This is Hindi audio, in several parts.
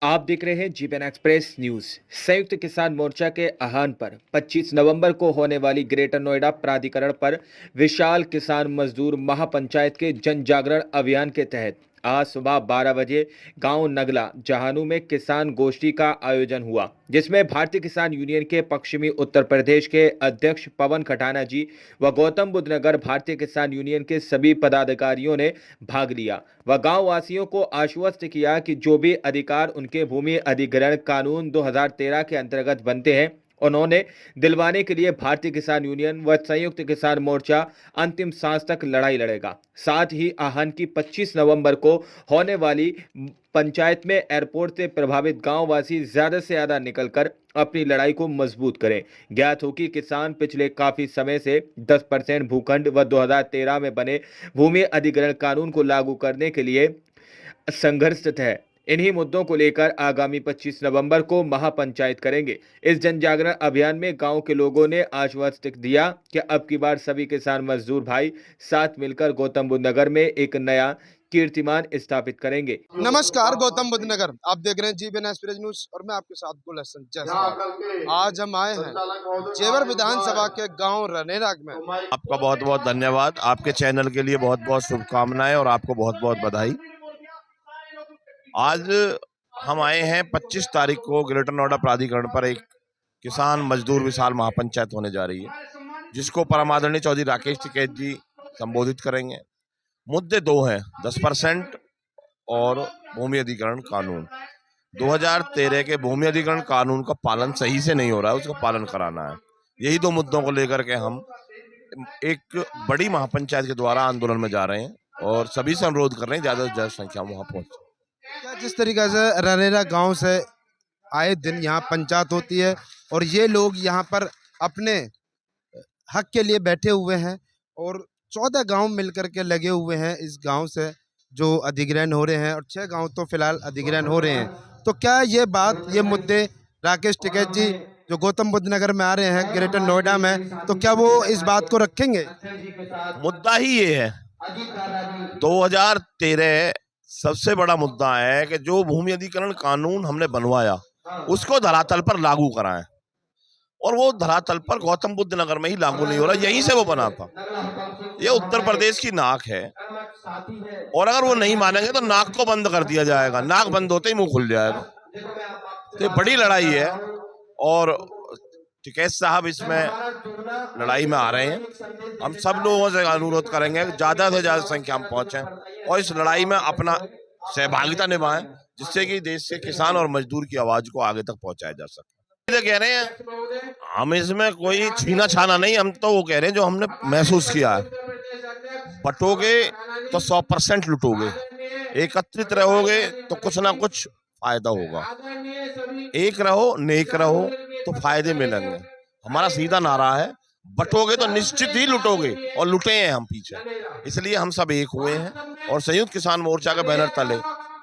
आप देख रहे हैं जीपीएन एक्सप्रेस न्यूज। संयुक्त किसान मोर्चा के आह्वान पर 25 नवंबर को होने वाली ग्रेटर नोएडा प्राधिकरण पर विशाल किसान मजदूर महापंचायत के जन जागरण अभियान के तहत आज सुबह 12 बजे गांव नगला जहानू में किसान गोष्ठी का आयोजन हुआ, जिसमें भारतीय किसान यूनियन के पश्चिमी उत्तर प्रदेश के अध्यक्ष पवन खटाना जी व गौतम बुद्ध नगर भारतीय किसान यूनियन के सभी पदाधिकारियों ने भाग लिया व गांव वासियों को आश्वस्त किया कि जो भी अधिकार उनके भूमि अधिग्रहण कानून 2013 के अंतर्गत बनते हैं, उन्होंने दिलवाने के लिए भारतीय किसान यूनियन व संयुक्त किसान मोर्चा अंतिम सांस तक लड़ाई लड़ेगा। साथ ही आहन की 25 नवंबर को होने वाली पंचायत में एयरपोर्ट से प्रभावित गांववासी ज्यादा से ज्यादा निकलकर अपनी लड़ाई को मजबूत करें। ज्ञात हो कि किसान पिछले काफी समय से 10% भूखंड व 2013 में बने भूमि अधिग्रहण कानून को लागू करने के लिए संघर्षरत है। इन्हीं मुद्दों को लेकर आगामी 25 नवंबर को महापंचायत करेंगे। इस जन जागरण अभियान में गांव के लोगों ने आश्वस्त दिया कि अब की बार सभी किसान मजदूर भाई साथ मिलकर गौतम बुद्ध नगर में एक नया कीर्तिमान स्थापित करेंगे। नमस्कार, गौतम बुद्ध नगर आप देख रहे हैं जीबीएन एक्सप्रेस न्यूज और मैं आपके साथ गुल हसन जैसा। आज हम आए हैं जेवर विधानसभा के गांव रनेरा में। आपका बहुत बहुत धन्यवाद। आपके चैनल के लिए बहुत बहुत शुभकामनाएं और आपको बहुत बहुत बधाई। आज हम आए हैं 25 तारीख को ग्रेटर नोएडा प्राधिकरण पर एक किसान मजदूर विशाल महापंचायत होने जा रही है, जिसको परम आदरणीय चौधरी राकेश टिकैत जी संबोधित करेंगे। मुद्दे दो हैं, 10% और भूमि अधिग्रहण कानून। 2013 के भूमि अधिग्रहण कानून का पालन सही से नहीं हो रहा है, उसका पालन कराना है। यही दो मुद्दों को लेकर के हम एक बड़ी महापंचायत के द्वारा आंदोलन में जा रहे हैं और सभी से अनुरोध कर रहे हैं ज्यादा से ज्यादा संख्या में वहां पहुंचे। क्या जिस तरीके से रनेरा गांव से आए दिन यहाँ पंचायत होती है और ये लोग यहाँ पर अपने हक के लिए बैठे हुए हैं और 14 गांव मिलकर के लगे हुए हैं इस गांव से जो अधिग्रहण हो रहे हैं और 6 गांव तो फिलहाल अधिग्रहण हो रहे हैं। तो क्या ये मुद्दे राकेश टिकैत जी जो गौतम बुद्ध नगर में आ रहे हैं ग्रेटर नोएडा में, तो क्या वो इस बात को रखेंगे? मुद्दा ही ये है, 2013 सबसे बड़ा मुद्दा है कि जो भूमि अधिग्रहण कानून हमने बनवाया उसको धरातल पर लागू कराएं, और वो धरातल पर गौतम बुद्ध नगर में ही लागू नहीं हो रहा, यहीं से वो बना था। ये उत्तर प्रदेश की नाक है और अगर वो नहीं मानेंगे तो नाक को बंद कर दिया जाएगा, नाक बंद होते ही मुंह खुल जाएगा। तो बड़ी लड़ाई है और टिकैत साहब इसमें लड़ाई में आ रहे हैं। हम सब लोगों से अनुरोध करेंगे ज्यादा से ज्यादा संख्या में पहुंचे और इस लड़ाई में अपना सहभागिता निभाएं, जिससे कि देश के किसान और मजदूर की आवाज को आगे तक पहुंचाया जा सके। कह रहे हैं हम इसमें कोई छीना छाना नहीं, हम तो वो कह रहे हैं जो हमने महसूस किया है। बटोगे तो 100% लुटोगे, एकत्रित रहोगे तो कुछ ना कुछ फायदा होगा। एक रहो, नेक रहो तो फायदे मिलेंगे। हमारा सीधा नारा है, बटोगे तो निश्चित ही लुटोगे, और लुटे हैं हम पीछे। इसलिए हम सब एक हुए हैं और संयुक्त किसान मोर्चा के बैनर तले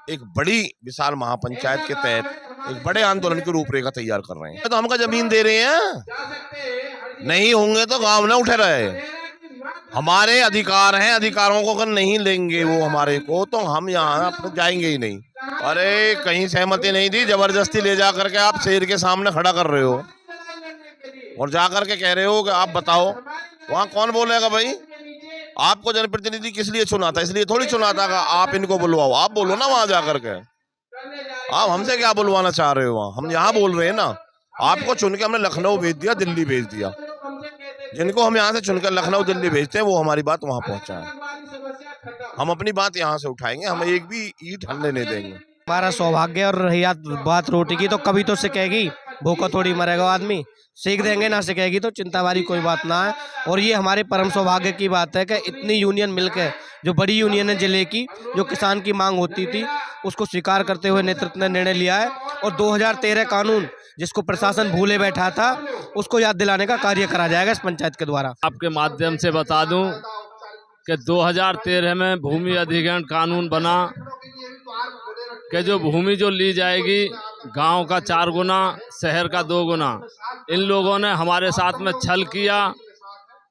एक बड़ी विशाल महापंचायत के तहत एक बड़े आंदोलन की रूपरेखा तैयार कर रहे हैं। तो हमका जमीन दे रहे हैं, नहीं होंगे तो गांव ना उठे रहे। हमारे अधिकार हैं, अधिकारों को अगर नहीं लेंगे वो हमारे को, तो हम यहाँ जाएंगे ही नहीं। अरे कहीं सहमति नहीं दी, जबरदस्ती ले जा करके आप शेर के सामने खड़ा कर रहे हो और जा करके कह रहे हो कि आप बताओ। वहां कौन बोलेगा भाई? आपको जनप्रतिनिधि किस लिए चुना था? इसलिए थोड़ी चुना था आप इनको बुलवाओ। आप बोलो ना वहां जा करके, आप हमसे क्या बुलवाना चाह रहे हो? हम यहाँ बोल रहे हैं ना, आपको चुन के हमने लखनऊ भेज दिया, दिल्ली भेज दिया। जिनको हम यहाँ से चुनकर लखनऊ दिल्ली भेजते हैं वो हमारी बात वहां पहुंचाए। हम अपनी बात यहाँ से उठाएंगे, हम एक भी ईंट हलने नहीं देंगे। हमारा सौभाग्य। और रही बात रोटी की, तो कभी तो सिकेगी, भूखा थोड़ी मरेगा आदमी। सीख देंगे, ना सिकेगी तो चिंता वाली कोई बात ना है। और ये हमारे परम सौभाग्य की बात है कि इतनी यूनियन मिलकर, जो बड़ी यूनियन है जिले की, जो किसान की मांग होती थी उसको स्वीकार करते हुए नेतृत्व ने निर्णय लिया है और 2013 कानून जिसको प्रशासन भूले बैठा था उसको याद दिलाने का कार्य करा जाएगा इस पंचायत के द्वारा। आपके माध्यम से बता दूं कि 2013 में भूमि अधिग्रहण कानून बना कि जो भूमि जो ली जाएगी गांव का 4 गुना, शहर का 2 गुना। इन लोगों ने हमारे साथ में छल किया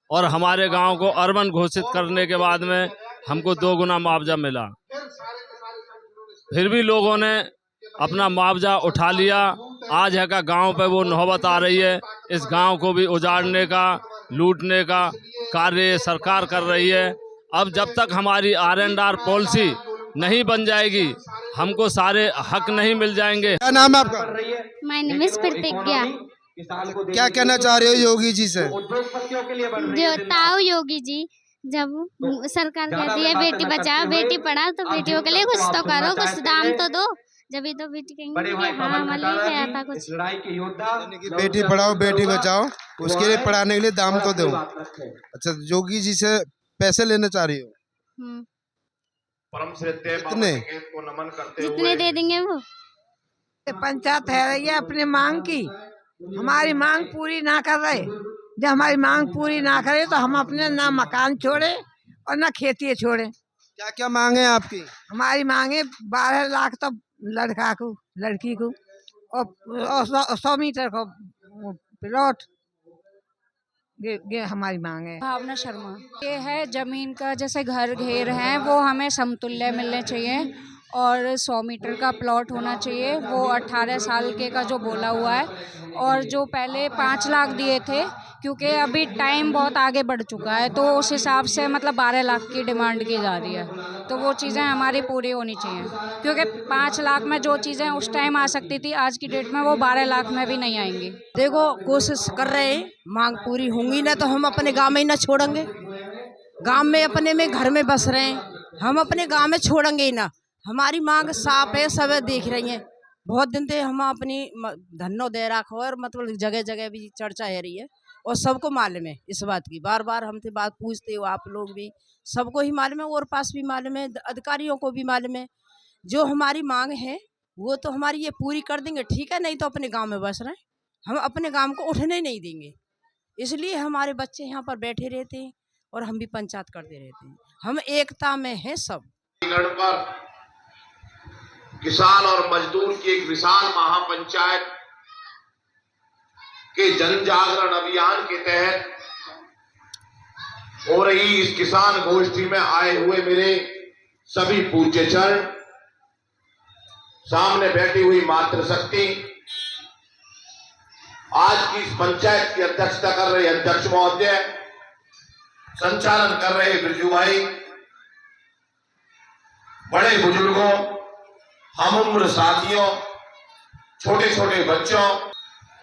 और हमारे गांव को अर्बन घोषित करने के बाद में हमको 2 गुना मुआवजा मिला। फिर भी लोगों ने अपना मुआवजा उठा लिया। आज है का गांव पे वो नौबत आ रही है, इस गांव को भी उजाड़ने का, लूटने का कार्य सरकार कर रही है। अब जब तक हमारी R&R पॉलिसी नहीं बन जाएगी, हमको सारे हक नहीं मिल जाएंगे। क्या नाम है आपका? माय नेम इज प्रतिज्ञा। क्या कहना चाह रहे हो योगी जी से? जो ताऊ योगी जी जब सरकार कहती है बेटी बचाओ बेटी पढ़ाओ, तो बेटियों के लिए कुछ तो करो, कुछ दाम तो दो, जब तो बेटी कहेंगे कि हाँ हमारे लिए क्या था कुछ। यानी कि बेटी पढ़ाओ बेटी बचाओ, उसके लिए पढ़ाने के लिए दाम तो दो। अच्छा, योगी जी से पैसे लेना चाह रही हो? कितने? जितने दे देंगे वो। पंचायत है रही है अपनी मांग की, हमारी मांग पूरी ना कर रहे। जब हमारी मांग पूरी ना करे तो हम अपने ना मकान छोड़े और ना खेती छोड़े। क्या क्या मांग है आपकी? हमारी मांगे 12 लाख तो लड़का को, लड़की को, और 100 मीटर को प्लॉट, ये हमारी मांग है। भावना शर्मा। ये है जमीन का जैसे घर घेर हैं वो हमें समतुल्य मिलने चाहिए, और 100 मीटर का प्लॉट होना चाहिए। वो 18 साल के का जो बोला हुआ है, और जो पहले 5 लाख दिए थे, क्योंकि अभी टाइम बहुत आगे बढ़ चुका है तो उस हिसाब से मतलब 12 लाख की डिमांड की जा रही है। तो वो चीज़ें हमारी पूरी होनी चाहिए, क्योंकि 5 लाख में जो चीज़ें उस टाइम आ सकती थी आज की डेट में वो 12 लाख में भी नहीं आएंगी। देखो कोशिश कर रहे हैं, मांग पूरी होंगी ना तो हम अपने गांव में ही ना छोड़ेंगे। गांव में अपने में घर में बस रहे हैं, हम अपने गांव में छोड़ेंगे ही ना। हमारी मांग साफ है, सब देख रही हैं। बहुत दिन से हम अपनी धन्नो दे रखो, और मतलब जगह जगह भी चर्चा है रही है, और सबको मालूम है इस बात की। बार बार हमसे बात पूछते हो आप लोग भी, सबको ही मालूम है, और पास भी मालूम है, अधिकारियों को भी मालूम है। जो हमारी मांग है वो तो हमारी ये पूरी कर देंगे, ठीक है, नहीं तो अपने गांव में बस रहे, हम अपने गांव को उठने नहीं देंगे। इसलिए हमारे बच्चे यहाँ पर बैठे रहते हैं और हम भी पंचायत करते रहते हैं। हम एकता में हैं सब। किसान और मजदूर की एक विशाल महापंचायत के जन जागरण अभियान के तहत हो रही इस किसान गोष्ठी में आए हुए मेरे सभी पूज्य चरण, सामने बैठी हुई मातृशक्ति, आज की इस पंचायत की अध्यक्षता कर रहे अध्यक्ष महोदय, संचालन कर रहे बिरजू भाई, बड़े बुजुर्गों, हम उम्र साथियों, छोटे छोटे बच्चों,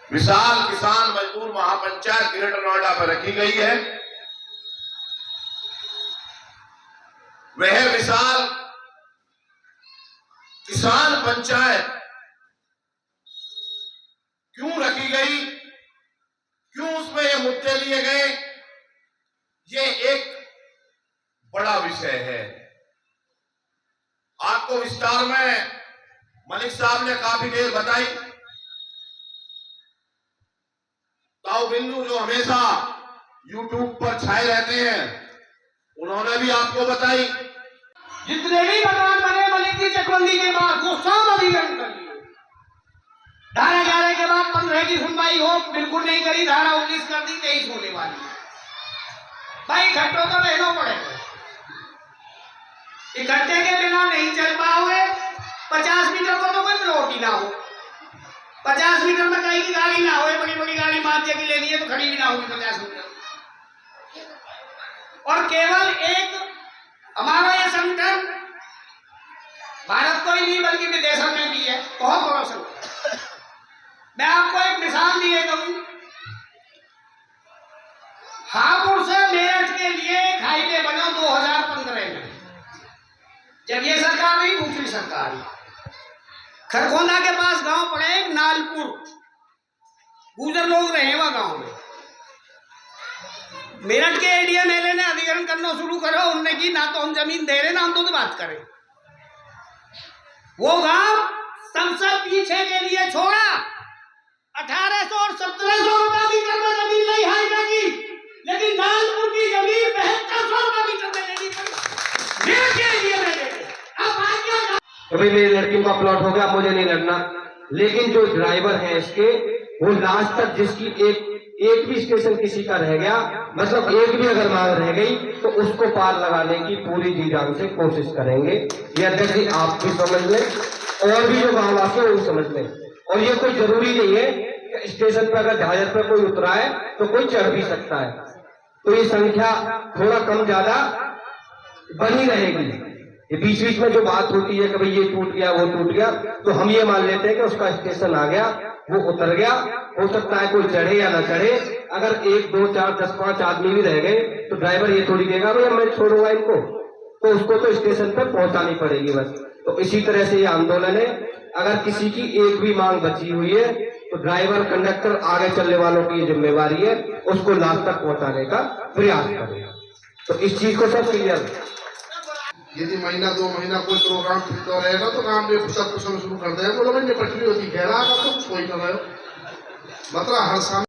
विशाल किसान मजदूर महापंचायत ग्रेटर नोएडा पर रखी गई है। वह विशाल किसान पंचायत क्यों रखी गई, क्यों उसमें ये मुद्दे लिए गए, ये एक बड़ा विषय है। आपको विस्तार में मलिक साहब ने काफी देर बताई। ताऊ बिंदु जो हमेशा YouTube पर छाए रहते हैं, उन्होंने भी आपको बताई। जितने भी मकान बने मलिक की चकबंदी के बाद वो सब अधिग्रहण कर लिए। धारा 11 के बाद 15 की सुनवाई हो, बिल्कुल नहीं करी। धारा 19 कर दी, 23 होने वाली। भाई इकट्ठों तो रहना पड़ेगा, इकट्ठे के बिना नहीं चल पाओगे। 50 मीटर को तो कोई प्लॉट ही ना हो, 50 मीटर में कहीं की गाड़ी ना हो, बड़ी बड़ी गाड़ी माध्यम की लेनी है तो खड़ी भी ना होगी 50 मीटर। और केवल एक हमारा यह संगठन भारत को ही नहीं बल्कि विदेशों में भी है, बहुत बड़ा संगठन। मैं आपको एक मिसाल दिए दूं, हापुड़ से मेरठ के लिए एक हाईवे बना 2015 में, जब ये सरकार नहीं, दूसरी सरकार। खरगोना के पास गांव पड़े एक नालपुर, गुजर लोग रहे वहां गांव में। मेरठ के ADM ने अधिग्रहण करना शुरू करो, उनने की ना तो हम जमीन दे रहे ना हम तो बात करें। वो गांव सबसे पीछे के लिए छोड़ा, 1800 और 1700 रुपया मीटर में जमीन नहीं हाईवे की, लेकिन नालपुर की जमीन 7200 रुपया मीटर में लेनी पड़ी। मेरठ के ADM ने दे दी। अब आगे तो भाई मेरी लड़की का प्लॉट हो गया, मुझे नहीं लड़ना। लेकिन जो ड्राइवर है इसके, वो लास्ट तक जिसकी एक भी स्टेशन किसी का रह गया, मतलब एक भी अगर मांग रह गई तो उसको पार लगाने की पूरी जी जान से कोशिश करेंगे। ये अध्यक्ष जी आप भी समझ लें। और भी जो गाँववासी है वो समझ लें। और ये कोई जरूरी नहीं है कि स्टेशन पर अगर जहाज पर कोई उतरा है तो कोई चढ़ भी सकता है, तो ये संख्या थोड़ा कम ज्यादा बनी रहेगी। ये बीच बीच में जो बात होती है कि भाई ये टूट गया वो टूट गया, तो हम ये मान लेते हैं कि उसका स्टेशन आ गया, वो उतर गया, हो सकता है कोई चढ़े या ना चढ़े। अगर 1 2 4 10 5 आदमी भी रह गए तो ड्राइवर ये थोड़ी देगा भैया मैं छोड़ूंगा इनको, तो उसको तो स्टेशन पर पहुंचानी पड़ेगी बस। तो इसी तरह से ये आंदोलन है। अगर किसी की एक भी मांग बची हुई है तो ड्राइवर कंडक्टर आगे चलने वालों की जिम्मेवारी है, उसको लास्ट तक पहुंचाने का प्रयास करें। तो इस चीज को सब क्लियर। यदि महीना 2 महीना कोई प्रोग्राम चलता रहेगा तो काम में सब कुछ शुरू कर देगा, बोलो भाई पटरी होती घेरा तो कुछ कोई कर रहे हो, मतलब हर साल